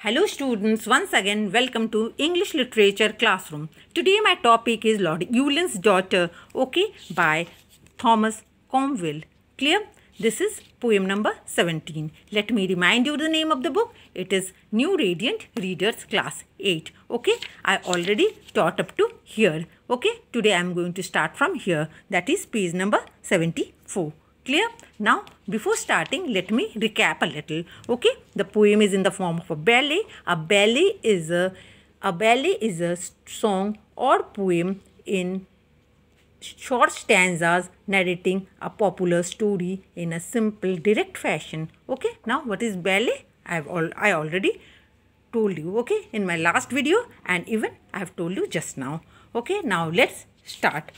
Hello students, once again welcome to English Literature Classroom. Today my topic is Lord Ulin's Daughter, by Thomas Cromwell. Clear? This is poem number 17. Let me remind you the name of the book. It is New Radiant Readers Class 8. I already taught up to here. Today I am going to start from here. That is page number 74. Clear? Now, before starting, let me recap a little. The poem is in the form of a ballet. A ballet is a song or poem in short stanzas narrating a popular story in a simple, direct fashion. Now, what is ballet? I already told you. In my last video, and even I have told you just now. Now let's start.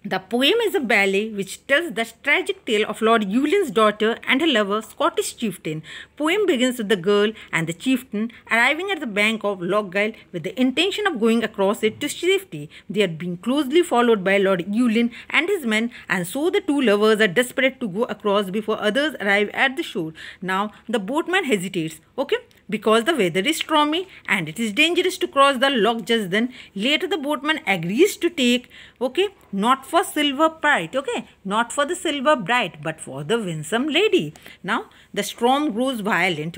The poem is a ballet which tells the tragic tale of Lord Ulin's daughter and her lover, Scottish chieftain. Poem begins with the girl and the chieftain arriving at the bank of Loch Gyle with the intention of going across it to safety. They are being closely followed by Lord Ulin and his men, and so the two lovers are desperate to go across before others arrive at the shore. Now the boatman hesitates, because the weather is stormy and it is dangerous to cross the loch just then. Later the boatman agrees to take, not for silver bride, not for the silver bride, but for the winsome lady. Now the storm grows violent.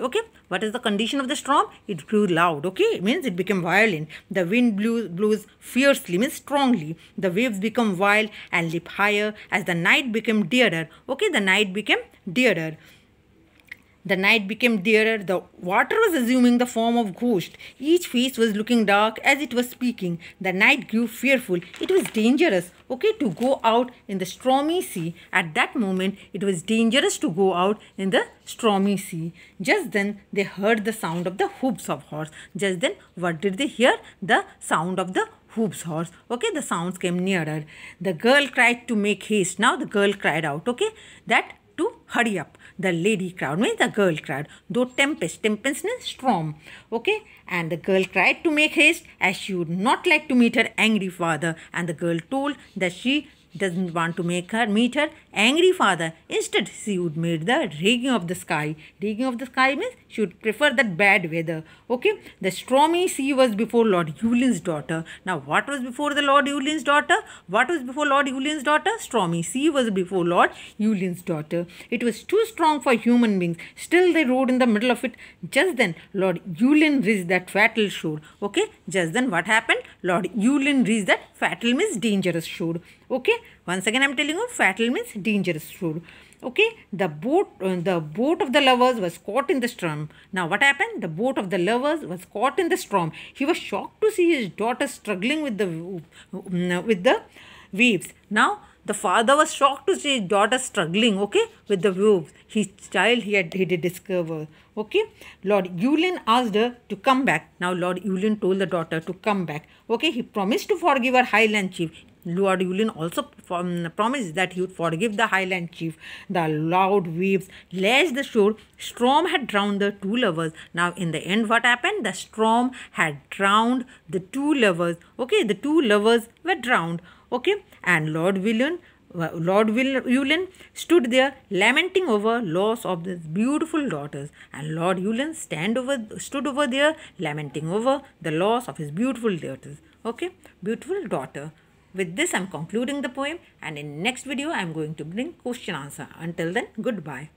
What is the condition of the storm? It grew loud. It means it became violent. The wind blows fiercely, means strongly. The waves become wild and leap higher as the night became dearer. The night became dearer. The night became dearer. The water was assuming the form of ghost. Each face was looking dark as it was speaking. The night grew fearful. It was dangerous, to go out in the stormy sea. At that moment, it was dangerous to go out in the stormy sea. Just then, they heard the sound of the hoofs of horse. Just then, what did they hear? The sound of the hoofs horse. The sounds came nearer. The girl cried to make haste. Now the girl cried out, that to hurry up. The lady cried, means the girl cried, though tempest means storm. And the girl cried to make haste as she would not like to meet her angry father. And the girl told that she doesn't want to meet her angry father. Instead, she would meet the raging of the sky. Raging of the sky means she would prefer that bad weather. The stormy sea was before Lord Ulin's daughter. Now, what was before the Lord Ulin's daughter? What was before Lord Ulin's daughter? Stormy sea was before Lord Ulin's daughter. It was too strong for human beings. Still, they rode in the middle of it. Just then, Lord Ulin reached that fatal shore. Just then, what happened? Lord Ulin reached that fatal means dangerous shore. Once again I am telling you, fatal means dangerous shore. The boat of the lovers was caught in the storm. Now what happened? The boat of the lovers was caught in the storm. He was shocked to see his daughter struggling with the waves. Now the father was shocked to see his daughter struggling, with the waves. His child he did discover. Lord Ulin asked her to come back. Now Lord Ulin told the daughter to come back. He promised to forgive her Highland chief. Lord Ulin also promised that he would forgive the Highland chief. The loud waves lashed the shore. Storm had drowned the two lovers. Now in the end, what happened? The storm had drowned the two lovers. The two lovers were drowned. And Lord Ulin stood there lamenting over loss of his beautiful daughters. And Lord Ulin stood over there lamenting over the loss of his beautiful daughters. Beautiful daughter. With this, I am concluding the poem, and in next video, I am going to bring question answer. Until then, goodbye.